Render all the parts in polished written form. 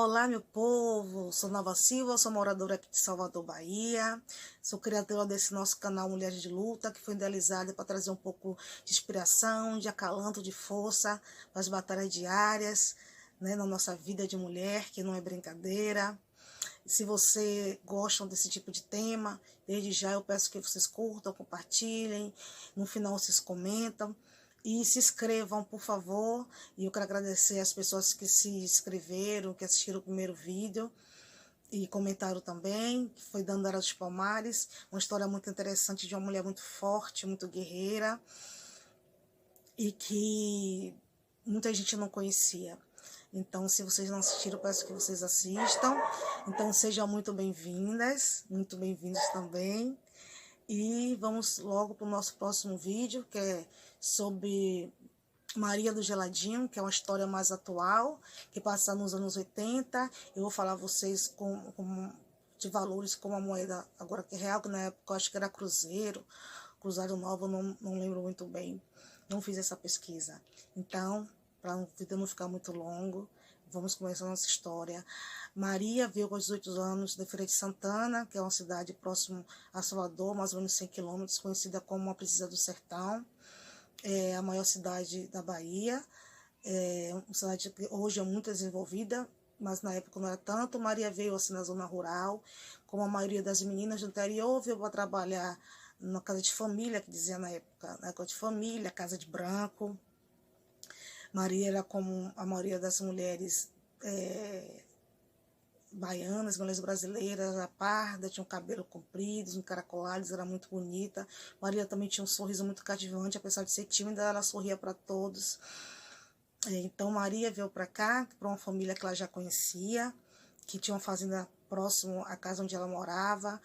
Olá, meu povo, sou Nova Silva, sou moradora aqui de Salvador, Bahia, sou criadora desse nosso canal Mulheres de Luta, que foi idealizada para trazer um pouco de inspiração, de acalanto, de força para as batalhas diárias, né, na nossa vida de mulher, que não é brincadeira. Se você gostam desse tipo de tema, desde já eu peço que vocês curtam, compartilhem, no final vocês comentam. E se inscrevam, por favor. E eu quero agradecer as pessoas que se inscreveram, que assistiram o primeiro vídeo e comentaram também, que foi Dandara dos Palmares, uma história muito interessante de uma mulher muito forte, muito guerreira e que muita gente não conhecia. Então, se vocês não assistiram, peço que vocês assistam. Então, sejam muito bem-vindas, muito bem-vindos também. E vamos logo para o nosso próximo vídeo, que é sobre Maria do Geladinho, que é uma história mais atual, que passa nos anos 80. Eu vou falar a vocês de valores como a moeda agora que é real, que na época eu acho que era Cruzeiro Nova, eu não lembro muito bem. Não fiz essa pesquisa. Então, para o vídeo não ficar muito longo, vamos começar a nossa história. Maria veio com 18 anos de Feira de Santana, que é uma cidade próxima a Salvador, mais ou menos 100 quilômetros, conhecida como a Princesa do Sertão. É a maior cidade da Bahia. É uma cidade que hoje é muito desenvolvida, mas na época não era tanto. Maria veio assim na zona rural, como a maioria das meninas do interior, veio para trabalhar na casa de família, que dizia na época, na casa de família, casa de branco. Maria era como a maioria das mulheres baianas, mulheres brasileiras, era parda, tinha um cabelo comprido, encaracolados, era muito bonita. Maria também tinha um sorriso muito cativante, apesar de ser tímida, ela sorria para todos. Então Maria veio para cá, para uma família que ela já conhecia, que tinha uma fazenda próximo à casa onde ela morava,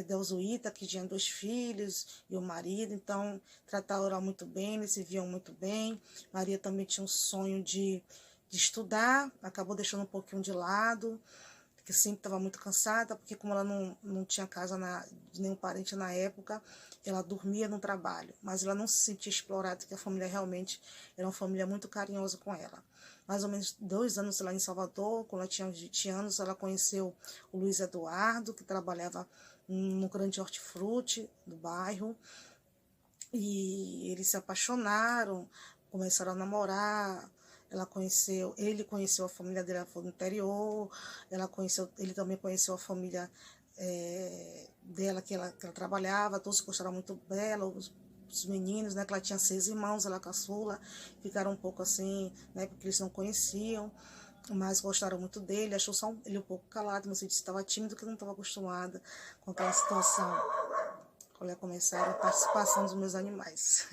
Delzuíta, que tinha 2 filhos e o marido, então trataram ela muito bem, eles se viam muito bem. Maria também tinha um sonho de estudar, acabou deixando um pouquinho de lado, que sempre estava muito cansada, porque como ela não tinha casa de nenhum parente na época, ela dormia no trabalho, mas ela não se sentia explorada, porque a família realmente era uma família muito carinhosa com ela. Mais ou menos 2 anos lá em Salvador, quando ela tinha 20 anos, ela conheceu o Luiz Eduardo, que trabalhava no grande hortifruti do bairro, e eles se apaixonaram, começaram a namorar. Ele conheceu a família dele do interior, ele também conheceu a família dela, que ela trabalhava, todos gostaram muito dela, os meninos, né, que ela tinha 6 irmãos, ela caçula, ficaram um pouco assim, né, porque eles não conheciam, mas gostaram muito dele, achou só ele um pouco calado, mas ele disse que estava tímido, que não estava acostumada com aquela situação. Olha, começaram a participação dos meus animais.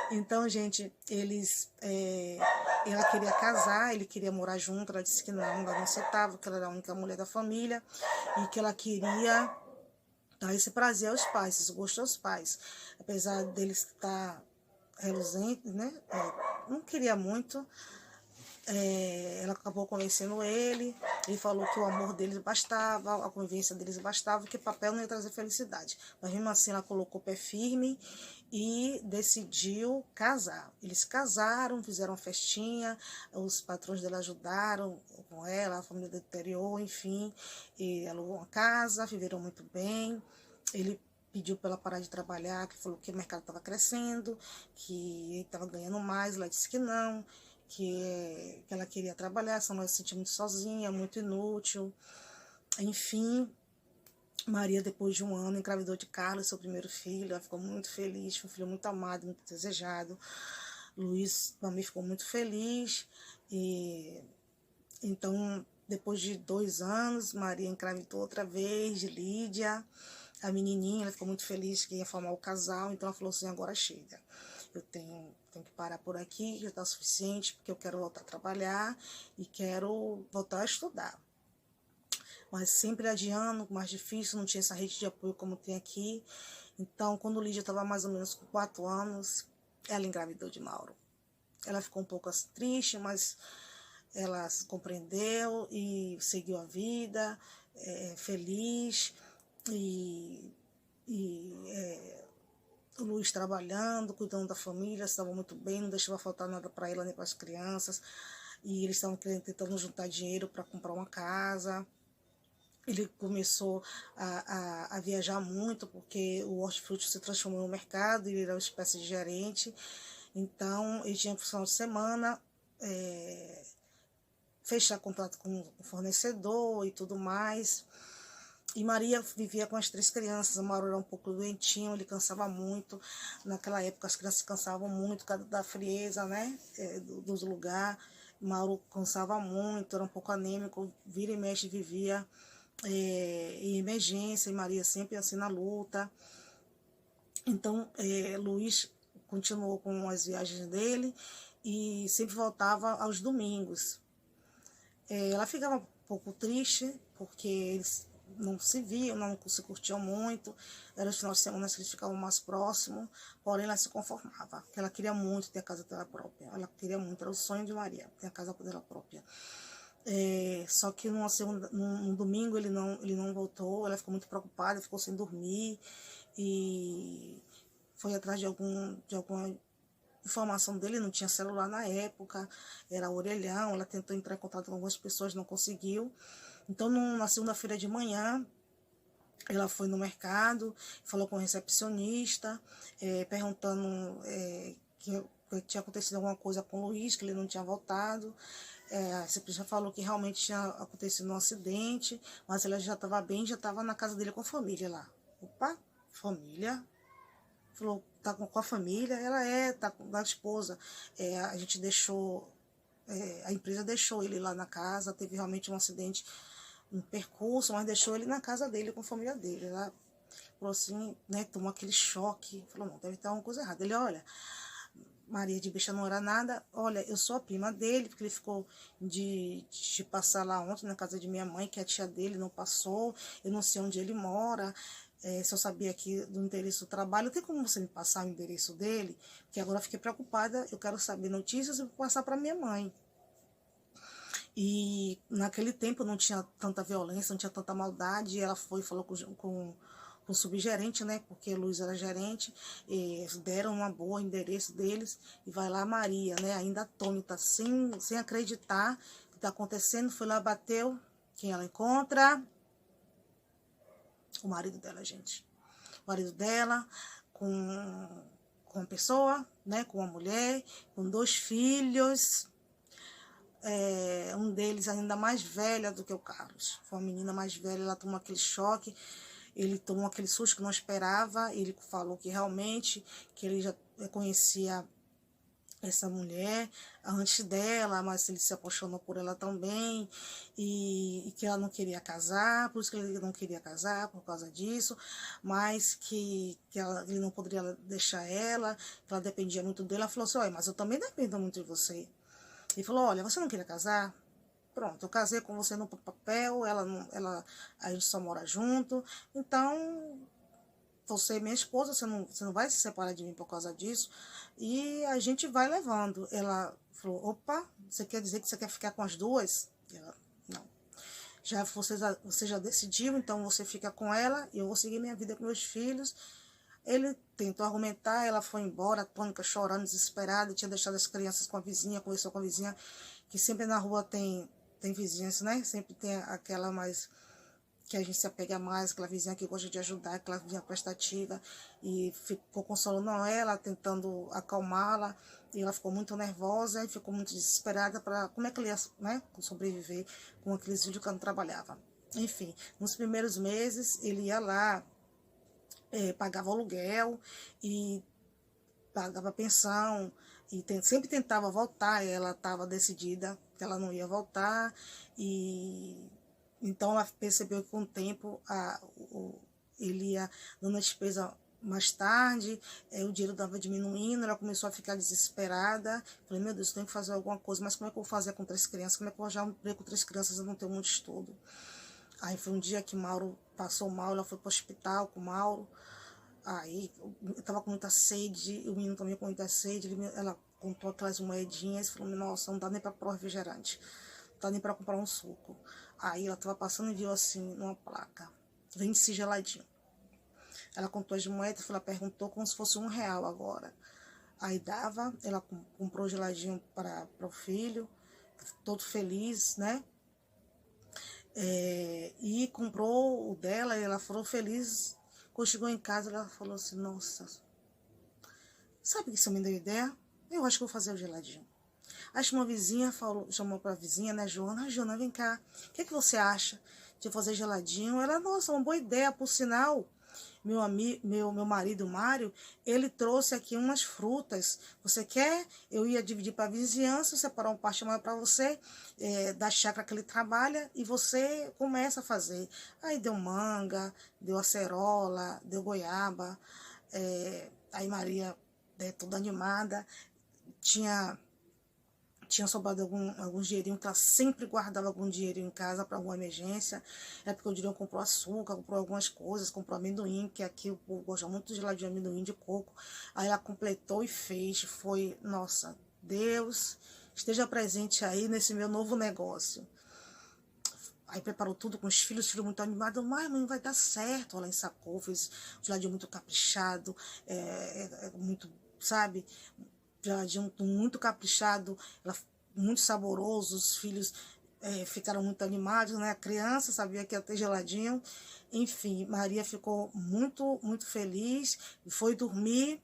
Então, gente, ela queria casar, ele queria morar junto, ela disse que ela não aceitava, que ela era a única mulher da família e que ela queria dar esse prazer aos pais, esse gosto aos pais. Apesar deles estar reluzentes, né? Não queria muito. Ela acabou convencendo ele falou que o amor deles bastava, a convivência deles bastava, que papel não ia trazer felicidade. Mas mesmo assim ela colocou o pé firme e decidiu casar. Eles casaram, fizeram uma festinha, os patrões dela ajudaram com ela, a família do interior, enfim, e alugou uma casa, viveram muito bem. Ele pediu para ela parar de trabalhar, que falou que o mercado estava crescendo, que ele estava ganhando mais, ela disse que não, que ela queria trabalhar, senão ela se sentia muito sozinha, muito inútil. Enfim, Maria, depois de 1 ano, engravidou de Carlos, seu primeiro filho. Ela ficou muito feliz, foi um filho muito amado, muito desejado. Luiz também ficou muito feliz. E então, depois de 2 anos, Maria engravidou outra vez de Lídia, a menininha. Ela ficou muito feliz que ia formar o casal, então ela falou assim: agora chega, eu tenho que parar por aqui, já está suficiente, porque eu quero voltar a trabalhar e quero voltar a estudar. Mas sempre adiando, mais difícil, não tinha essa rede de apoio como tem aqui. Então, quando Lídia estava mais ou menos com 4 anos, ela engravidou de Mauro. Ela ficou um pouco assim, triste, mas ela se compreendeu e seguiu a vida, feliz, o Luiz trabalhando, cuidando da família, estava muito bem, não deixava faltar nada para ela nem para as crianças. e eles estavam tentando juntar dinheiro para comprar uma casa. Ele começou a viajar muito, porque o hortifruti se transformou no mercado, ele era uma espécie de gerente. Então, ele tinha função de semana, fechar contrato com o fornecedor e tudo mais. E Maria vivia com as 3 crianças. O Mauro era um pouco doentinho, ele cansava muito. Naquela época as crianças cansavam muito, por causa da frieza, né, dos lugares. Mauro cansava muito, era um pouco anêmico, vira e mexe vivia em emergência, e Maria sempre assim na luta. Então, Luiz continuou com as viagens dele e sempre voltava aos domingos. Ela ficava um pouco triste, porque eles não se viam, não se curtiam muito, era os finais de semana que eles ficavam mais próximos, porém ela se conformava, porque ela queria muito ter a casa dela própria, ela queria muito, era o sonho de Maria, ter a casa dela própria. Só que num domingo ele não voltou, ela ficou muito preocupada, ficou sem dormir, e foi atrás de alguma informação dele, não tinha celular na época, era orelhão, ela tentou entrar em contato com algumas pessoas, não conseguiu. Então, na segunda-feira de manhã, ela foi no mercado, falou com o recepcionista, perguntando que tinha acontecido alguma coisa com o Luiz, que ele não tinha voltado. A recepcionista falou que realmente tinha acontecido um acidente, mas ela já estava bem, já estava na casa dele com a família lá. Opa, família? Falou, tá com a família? Ela tá com a esposa. A gente deixou, a empresa deixou ele lá na casa, teve realmente um acidente no percurso, mas deixou ele na casa dele com a família dele. Ela falou assim, né, tomou aquele choque, falou, não, deve ter alguma coisa errada. Ele, olha, Maria de Bicha não era nada, olha, eu sou a prima dele, porque ele ficou de passar lá ontem na casa de minha mãe, que a tia dele não passou, eu não sei onde ele mora, se eu sabia aqui do endereço do trabalho, tem como você me passar o endereço dele? Porque agora eu fiquei preocupada, eu quero saber notícias e vou passar para minha mãe. E naquele tempo não tinha tanta violência, não tinha tanta maldade, e ela foi e falou com o subgerente, né, porque o Luiz era gerente, deram uma boa endereço deles, e vai lá a Maria, né, ainda atônita, sem acreditar o que está acontecendo, foi lá, bateu, quem ela encontra? O marido dela, gente. O marido dela, com uma pessoa, né, com uma mulher, com 2 filhos, um deles ainda mais velha do que o Carlos. Foi uma menina mais velha, ela tomou aquele choque, ele tomou aquele susto que não esperava, ele falou que realmente, que ele já conhecia essa mulher antes dela, mas ele se apaixonou por ela também, e que ela não queria casar, por isso que ele não queria casar, por causa disso, mas que ele não poderia deixar ela, que ela dependia muito dele. Ela falou assim, olha, mas eu também dependo muito de você. Ele falou, olha, você não queria casar? Pronto, eu casei com você no papel, a gente só mora junto, então você é minha esposa, você não vai se separar de mim por causa disso, e a gente vai levando. Ela falou, opa, você quer dizer que você quer ficar com as duas? Ela, não. Você já decidiu, então você fica com ela, e eu vou seguir minha vida com meus filhos. Ele tentou argumentar, ela foi embora, tônica, chorando, desesperada, tinha deixado as crianças com a vizinha, conversou com a vizinha, que sempre na rua tem vizinhas, né? Sempre tem aquela mais que a gente se apega mais, aquela vizinha que gosta de ajudar, aquela vizinha prestativa, e ficou consolando ela, tentando acalmá-la, e ela ficou muito nervosa e ficou muito desesperada para como é que ela ia, né, sobreviver com aqueles filhos que ela não trabalhava. Enfim, nos primeiros meses ele ia lá, pagava aluguel e pagava pensão, e sempre tentava voltar, ela estava decidida que ela não ia voltar, e então ela percebeu que com o tempo ele ia dando a despesa mais tarde, o dinheiro estava diminuindo, ela começou a ficar desesperada. Falei, meu Deus, eu tenho que fazer alguma coisa, mas como é que eu vou fazer com 3 crianças? Como é que eu vou arranjar um emprego com 3 crianças? Eu não tenho muito estudo. Aí foi um dia que Mauro passou mal, ela foi para o hospital com Mauro. Aí eu tava com muita sede, o menino também com muita sede, ela contou aquelas moedinhas e falou, nossa, não dá nem para pôr refrigerante, não dá nem para comprar um suco. Aí ela tava passando e viu assim, numa placa, vende-se geladinho. Ela contou as moedas, ela perguntou como se fosse R$1 agora. Aí dava, ela comprou geladinho para o filho, todo feliz, né? E comprou o dela, e ela falou feliz. Quando chegou em casa, ela falou assim, nossa, sabe que isso me deu ideia? Eu acho que vou fazer o geladinho. Acho que uma vizinha chamou para a vizinha, né, Joana? Ah, Joana, vem cá, o que você acha de fazer geladinho? Ela, nossa, uma boa ideia, por sinal. Meu marido Mário, ele trouxe aqui umas frutas. Você quer? Eu ia dividir para a vizinhança, separar um parte maior para você, da chácara que ele trabalha, e você começa a fazer. Aí deu manga, deu acerola, deu goiaba. Aí Maria, toda animada, tinha sobrado algum dinheirinho, que ela sempre guardava algum dinheirinho em casa para alguma emergência. É porque o dinheiro comprou açúcar, comprou algumas coisas, comprou amendoim, que aqui o povo gosta muito de geladinho de amendoim, de coco. Aí ela completou e fez. Foi, nossa, Deus esteja presente aí nesse meu novo negócio. Aí preparou tudo com os filhos muito animados. Mãe, vai dar certo. Ela ensacou, fez um geladinho muito caprichado, muito, sabe, geladinho muito caprichado, muito saboroso. Os filhos ficaram muito animados, né? A criança sabia que ia ter geladinho. Enfim, Maria ficou muito, muito feliz e foi dormir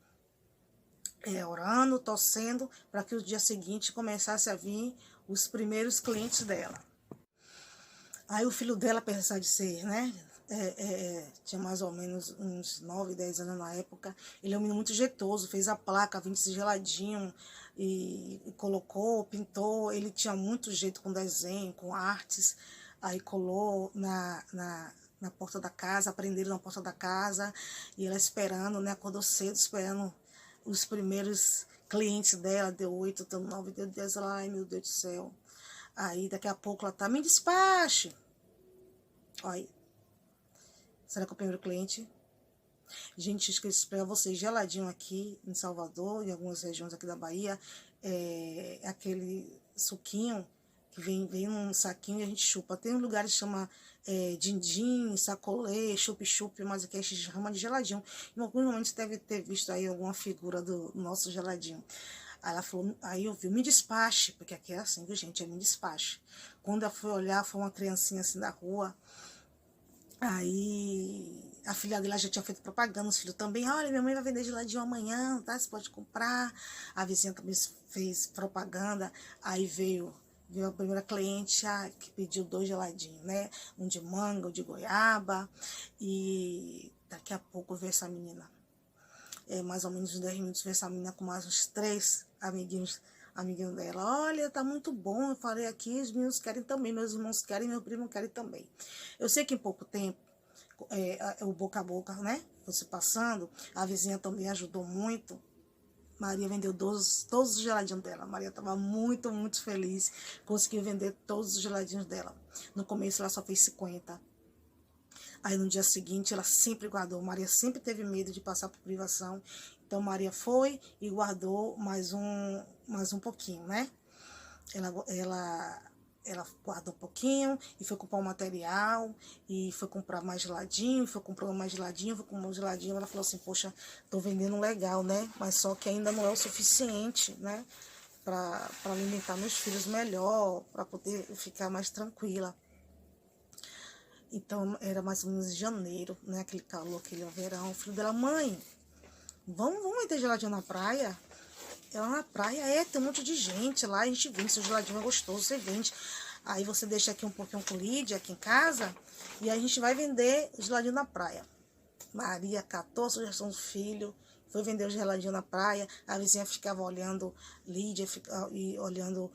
orando, torcendo para que o dia seguinte começasse a vir os primeiros clientes dela. Aí o filho dela, apesar de ser, né, tinha mais ou menos uns 9, 10 anos na época, ele é um menino muito jeitoso, fez a placa, vinha esse geladinho, e colocou, pintou. Ele tinha muito jeito com desenho, com artes. Aí colou na porta da casa, aprenderam na porta da casa, e ela esperando, né, acordou cedo, esperando os primeiros clientes dela. Deu 8, deu 9, deu 10, ela, ai meu Deus do céu. Aí daqui a pouco ela tá, me despache. Olha, será que é o primeiro cliente? Gente, esqueci de explicar a vocês, geladinho aqui em Salvador, em algumas regiões aqui da Bahia, é aquele suquinho que vem num saquinho e a gente chupa. Tem um lugar que chama din-din, sacolê, chup-chup, mas aqui a gente chama de geladinho. Em alguns momentos você deve ter visto aí alguma figura do nosso geladinho. Aí ela falou, aí eu vi, me despache, porque aqui é assim, viu, gente, é me despache. Quando eu fui olhar, foi uma criancinha assim da rua. Aí a filha dela já tinha feito propaganda, os filhos também, olha, minha mãe vai vender geladinho amanhã, tá? Você pode comprar. A vizinha também fez propaganda. Aí veio a primeira cliente que pediu 2 geladinhos, né? Um de manga, um de goiaba. E daqui a pouco veio essa menina. Mais ou menos uns 10 minutos veio essa menina com mais uns 3 amiguinhos dela. Olha, tá muito bom, eu falei aqui, os meninos querem também, meus irmãos querem, meu primo querem também. Eu sei que em pouco tempo, o boca a boca, né, foi se passando, a vizinha também ajudou muito. Maria vendeu todos os geladinhos dela. Maria estava muito, muito feliz, conseguiu vender todos os geladinhos dela. No começo ela só fez 50. Aí no dia seguinte ela sempre guardou. Maria sempre teve medo de passar por privação. Então Maria foi e guardou mais um pouquinho, né? Ela guardou um pouquinho e foi comprar um material, e foi comprar mais geladinho, foi comprando mais geladinho, foi comprando geladinho. Ela falou assim, poxa, tô vendendo legal, né? Mas só que ainda não é o suficiente, né? Para alimentar meus filhos melhor, para poder ficar mais tranquila. Então, era mais ou menos em janeiro, né? Aquele calor, aquele verão. O filho dela, mãe, vamos vender geladinho na praia? Ela, na praia, tem um monte de gente lá, a gente vende, seu geladinho é gostoso, você vende. Aí você deixa aqui um pouquinho com Lídia, aqui em casa, e a gente vai vender geladinho na praia. Maria catou a sugestão do filho, foi vender o geladinho na praia. A vizinha ficava olhando Lídia e olhando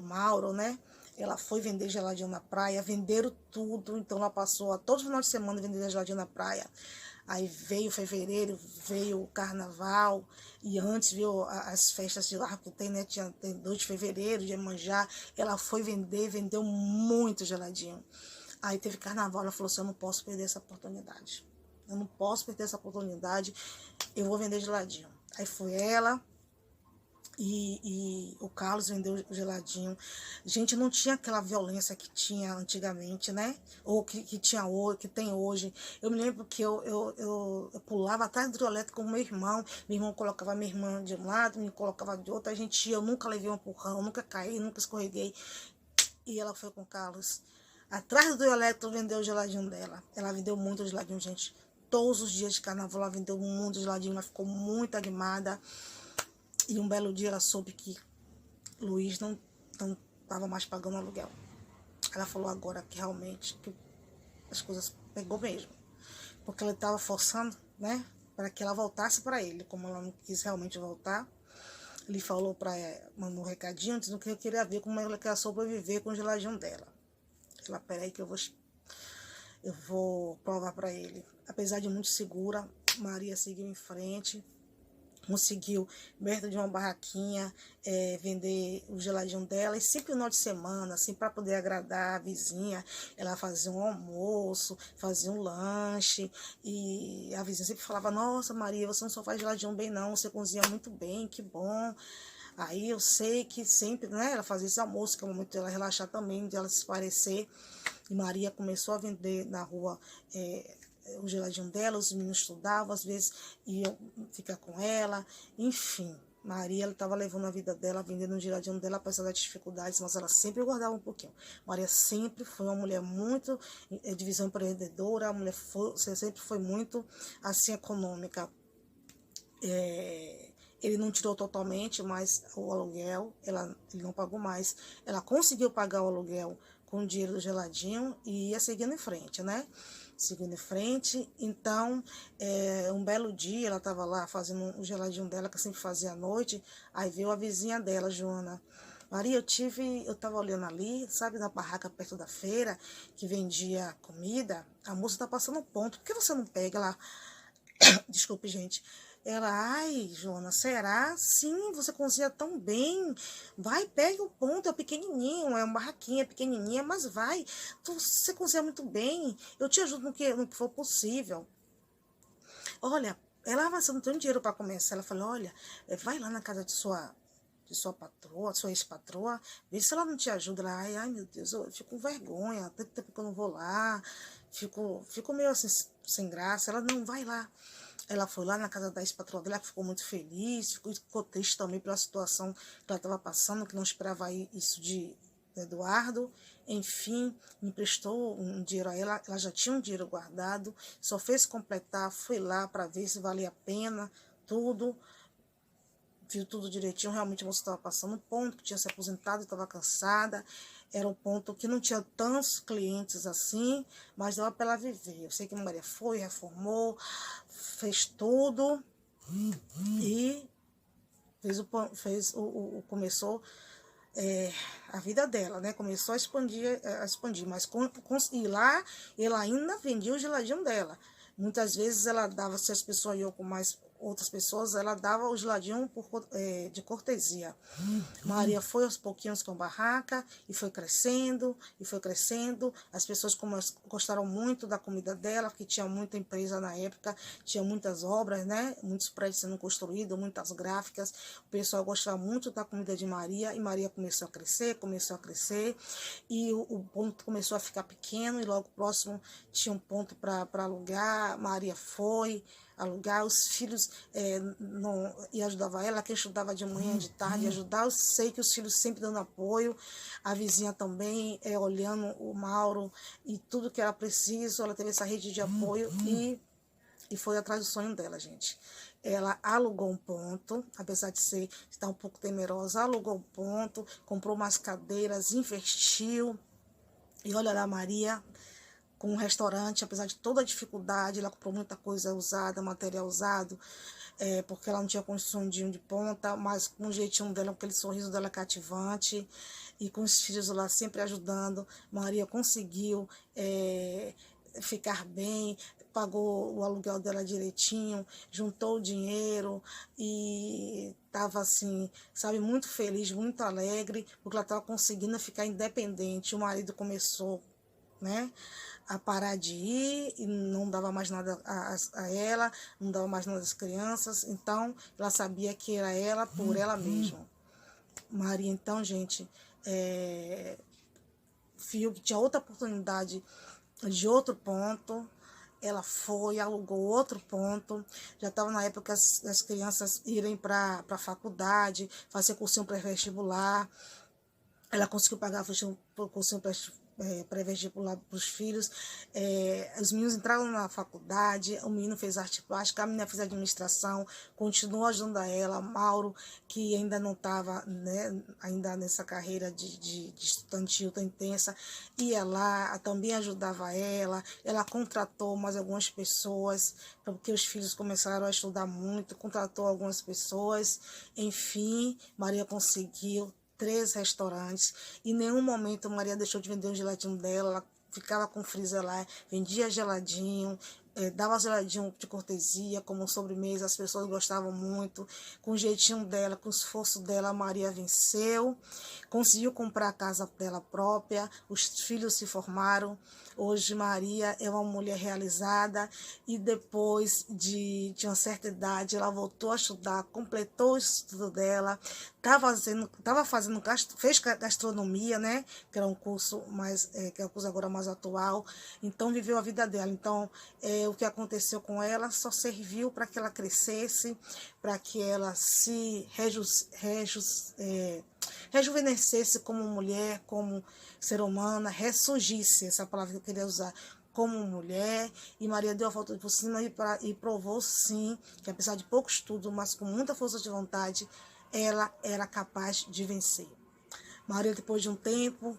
Mauro, né? Ela foi vender geladinho na praia, venderam tudo, então ela passou todo final de semana vendendo geladinho na praia. Aí veio fevereiro, veio o carnaval, e antes veio as festas de lá que tem, né? Tem 2 de fevereiro, de Iemanjá. Ela foi vendeu muito geladinho. Aí teve carnaval, ela falou assim, eu não posso perder essa oportunidade. Eu não posso perder essa oportunidade, eu vou vender geladinho. Aí foi ela e o Carlos vendeu o geladinho. Gente, não tinha aquela violência que tinha antigamente, né? Ou que tinha hoje, que tem hoje. Eu me lembro que eu pulava atrás do hidrelétrico com meu irmão colocava minha irmã de um lado, me colocava de outro, a gente ia, eu nunca levei um empurrão, nunca caí, nunca escorreguei. E ela foi com o Carlos atrás do elétrico vender o geladinho dela. Ela vendeu muito geladinho, gente. Todos os dias de carnaval ela vendeu muito geladinho, ela ficou muito animada. E um belo dia ela soube que Luiz não estava mais pagando aluguel. Ela falou agora que realmente que as coisas pegou mesmo. Porque ele estava forçando, né, para que ela voltasse para ele. Como ela não quis realmente voltar, ele falou para ela, mandou um recadinho, dizendo que eu queria ver como ela quer sobreviver com o geladinho dela. Ela, peraí que eu vou provar para ele. Apesar de muito segura, Maria seguiu em frente. Conseguiu, perto de uma barraquinha, vender o geladinho dela. E sempre no final de semana, assim, para poder agradar a vizinha, ela fazia um almoço, fazia um lanche. E a vizinha sempre falava, nossa, Maria, você não só faz geladinho bem não, você cozinha muito bem, que bom. Aí eu sei que sempre, né, ela fazia esse almoço, que é o momento dela relaxar também, de ela se parecer. E Maria começou a vender na rua o geladinho dela, os meninos estudavam, às vezes iam ficar com ela, enfim. Maria, ela estava levando a vida dela, vendendo o geladinho dela, apesar das dificuldades, mas ela sempre guardava um pouquinho. Maria sempre foi uma mulher muito de visão empreendedora, a mulher sempre foi muito, assim, econômica. Ele não tirou totalmente, mas o aluguel, ele não pagou mais. Ela conseguiu pagar o aluguel com o dinheiro do geladinho e ia seguindo em frente, né? Seguindo em frente. Então, um belo dia, ela estava lá fazendo o geladinho dela, que sempre fazia à noite, aí veio a vizinha dela, Joana. Maria, eu estava olhando ali, sabe, na barraca perto da feira, que vendia comida, a moça tá passando ponto, por que você não pega lá? Desculpe, gente. Ela, ai, Joana, será? Sim, você cozinha tão bem. Vai, pegue o ponto, é pequenininho, é uma barraquinha pequenininha, mas vai. Você cozinha muito bem. Eu te ajudo no que for possível. Olha, ela, você não tem dinheiro para começar. Ela falou, olha, vai lá na casa de sua patroa, sua ex-patroa, vê se ela não te ajuda. Ela, ai, meu Deus, eu fico com vergonha, tanto tempo que eu não vou lá, fico meio assim, sem graça. Ela, não, vai lá. Ela foi lá na casa da ex-patroa dela, que ficou muito feliz, ficou triste também pela situação que ela estava passando, que não esperava isso de Eduardo. Enfim, me emprestou um dinheiro a ela já tinha um dinheiro guardado, só fez completar, foi lá para ver se valia a pena, tudo. Viu tudo direitinho, realmente a moça estava passando um ponto, que tinha se aposentado e estava cansada. Era um ponto que não tinha tantos clientes assim, mas dava para ela viver. Eu sei que a Maria foi, reformou, fez tudo e começou a vida dela, né? Começou a expandir, mas ir lá, ela ainda vendia o geladinho dela. Muitas vezes ela dava, se as pessoas iam com mais outras pessoas, ela dava o geladinho de cortesia. Maria foi aos pouquinhos com a barraca e foi crescendo, e foi crescendo. As pessoas gostaram muito da comida dela, porque tinha muita empresa na época, tinha muitas obras, né? Muitos prédios sendo construídos, muitas gráficas. O pessoal gostava muito da comida de Maria, e Maria começou a crescer, e o ponto começou a ficar pequeno, e logo próximo tinha um ponto para alugar. Maria foi alugar, os filhos não, e ajudava ela, que estudava de manhã, de tarde, ajudar. Eu sei que os filhos sempre dando apoio, a vizinha também olhando o Mauro e tudo que era preciso. Ela teve essa rede de apoio e foi atrás do sonho dela, gente. Ela alugou um ponto, apesar de estar um pouco temerosa, alugou um ponto, comprou umas cadeiras, investiu. E olha lá, Maria, com um restaurante, apesar de toda a dificuldade, ela comprou muita coisa usada, material usado, porque ela não tinha condição de de ponta, mas com o jeitinho dela, com aquele sorriso dela cativante, e com os filhos lá sempre ajudando, Maria conseguiu ficar bem, pagou o aluguel dela direitinho, juntou o dinheiro e estava assim, sabe, muito feliz, muito alegre, porque ela estava conseguindo ficar independente. O marido começou, né, a parar de ir e não dava mais nada a ela, não dava mais nada às crianças. Então ela sabia que era ela por ela mesma. Maria, então, gente, viu que tinha outra oportunidade de outro ponto. Ela foi, alugou outro ponto. Já estava na época as crianças irem para a faculdade, fazer cursinho pré-vestibular. Ela conseguiu pagar o cursinho pré-vestibular para os filhos. Os meninos entraram na faculdade, o menino fez arte plástica, a menina fez administração, continuou ajudando a ela. Mauro, que ainda não estava, né, ainda nessa carreira de estudantil tão intensa, ia lá, também ajudava ela contratou mais algumas pessoas, porque os filhos começaram a estudar muito, contratou algumas pessoas, enfim, Maria conseguiu 3 restaurantes. Em nenhum momento Maria deixou de vender o geladinho dela. Ela ficava com o freezer lá, vendia geladinho, dava geladinho de cortesia, como sobremesa. As pessoas gostavam muito. Com o jeitinho dela, com o esforço dela, a Maria venceu. Conseguiu comprar a casa dela própria. Os filhos se formaram. Hoje Maria é uma mulher realizada e depois de uma certa idade ela voltou a estudar, completou o estudo dela, fez gastronomia, né, que era um curso que é um curso agora mais atual, então viveu a vida dela. Então o que aconteceu com ela só serviu para que ela crescesse, para que ela se rejuvenescesse como mulher, como ser humana, ressurgisse, essa palavra que eu queria usar, como mulher. E Maria deu a volta por cima e provou sim que, apesar de pouco estudo, mas com muita força de vontade, ela era capaz de vencer. Maria, depois de um tempo,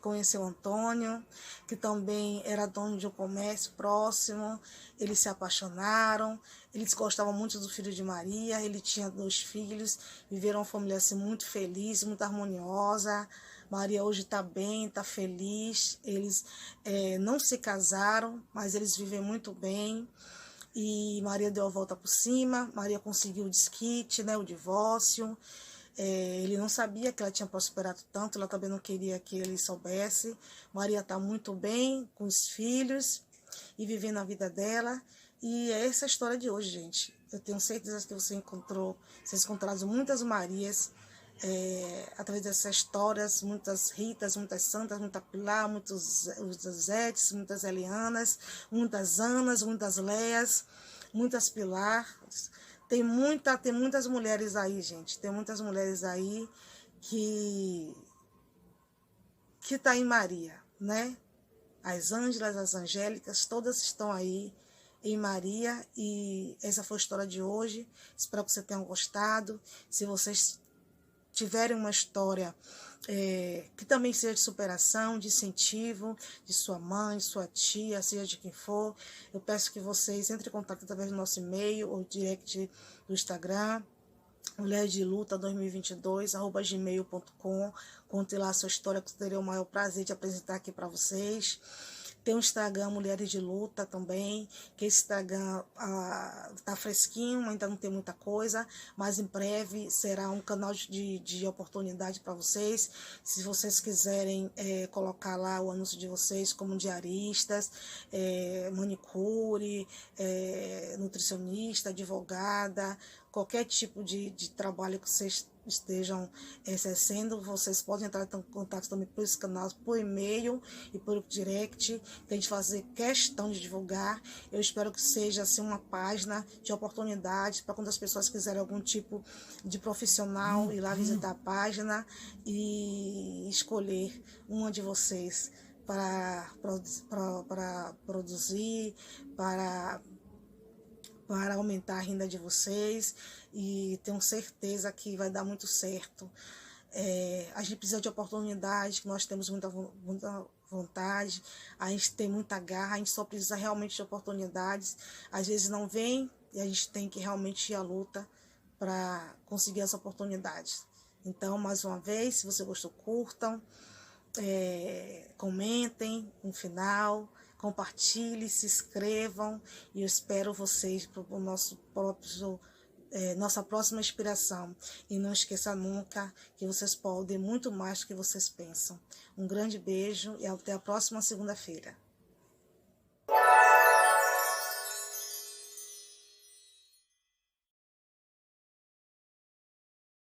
conheceu Antônio, que também era dono de um comércio próximo. Eles se apaixonaram, eles gostavam muito do filho de Maria, ele tinha 2 filhos, viveram uma família assim, muito feliz, muito harmoniosa. Maria hoje está bem, está feliz. Eles não se casaram, mas eles vivem muito bem. E Maria deu a volta por cima, Maria conseguiu o desquite, né, o divórcio. Ele não sabia que ela tinha prosperado tanto, ela também não queria que ele soubesse. Maria está muito bem com os filhos e vivendo a vida dela. E é essa a história de hoje, gente. Eu tenho certeza que vocês encontraram muitas Marias através dessas histórias, muitas Ritas, muitas Santas, muita Pilar, muitos Zetes, muitas Elianas, muitas Anas, muitas Leas, muitas Pilar. Tem muitas mulheres aí, gente. Tem muitas mulheres aí que tá em Maria, né? As Ângelas, as Angélicas, todas estão aí em Maria. E essa foi a história de hoje. Espero que vocês tenham gostado. Se vocês tiverem uma história que também seja de superação, de incentivo, de sua mãe, de sua tia, seja de quem for, eu peço que vocês entrem em contato através do nosso e-mail ou direct do Instagram, mulherdeluta2022@gmail.com. Conte lá a sua história, que eu terei o maior prazer de apresentar aqui para vocês. Tem o Instagram Mulheres de Luta também, que esse Instagram tá fresquinho, ainda não tem muita coisa, mas em breve será um canal de oportunidade para vocês. Se vocês quiserem colocar lá o anúncio de vocês como diaristas, manicure, nutricionista, advogada, qualquer tipo de trabalho que vocês estejam exercendo, vocês podem entrar em contato também por esse canal, por e-mail e por direct, que a gente fazer questão de divulgar. Eu espero que seja assim uma página de oportunidade para quando as pessoas quiserem algum tipo de profissional ir lá visitar a página e escolher uma de vocês para produzir, para aumentar a renda de vocês, e tenho certeza que vai dar muito certo. A gente precisa de oportunidade, nós temos muita vontade, a gente tem muita garra, a gente só precisa realmente de oportunidades. Às vezes não vem e a gente tem que realmente ir à luta para conseguir as oportunidades. Então, mais uma vez, se você gostou, curtam, comentem no final, compartilhem, se inscrevam, e eu espero vocês para o nossa próxima inspiração. E não esqueça nunca que vocês podem muito mais do que vocês pensam. Um grande beijo e até a próxima segunda-feira.